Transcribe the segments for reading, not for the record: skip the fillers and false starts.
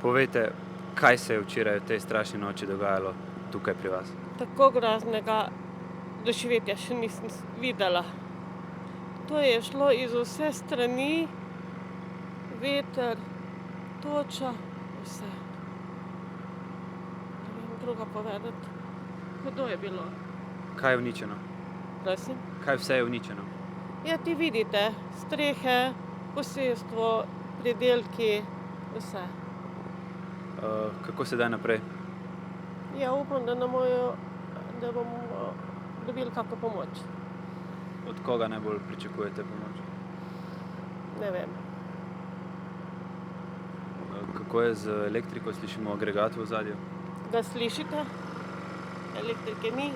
Povejte, kaj se je včeraj v tej strašni noči dogajalo tukaj pri vas? Tako groznega doživetja še nisem videla. To je šlo iz vse strani, veter, toča, vse. Ne vem drugo povedati. Hudo je bilo. Kaj je uničeno? Prosim? Kaj vse je uničeno? Ja, ti vidite, strehe, posestvo, pridelki, vse. Kako sedaj naprej? Ja, upam, da bomo dobili kako pomoč. Od koga najbolj pričakujete pomoč? Ne vem. Kako je z elektriko? Slišimo agregat v ozadju. Ga slišite? Elektrike ni,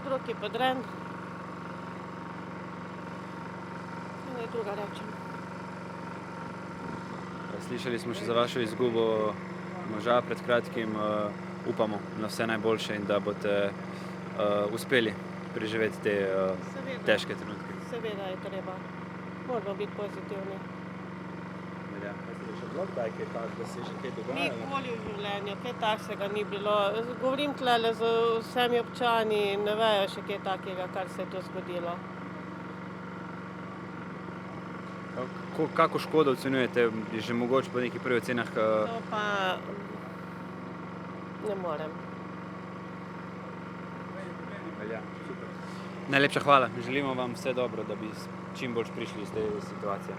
drug je podren. Kaj naj drugega rečem? Slišali smo še za vašo izgubo moža pred kratkim. Upamo na vse najboljše in da boste uspeli preživeti te težke trenutke. Seveda je treba. Moramo biti pozitivni. Nikoli v življenju kaj takega ni bilo. Govorim tulele z vsemi občani in ne vejo še kaj takega, kar se je tu zgodilo. Kako škodo ocenjujete? Je že mogoče po nekih prvih ocenah? To pa ne morem. Najlepša hvala. Želimo vam vse dobro, da bi čim bolj prišli iz te situacije.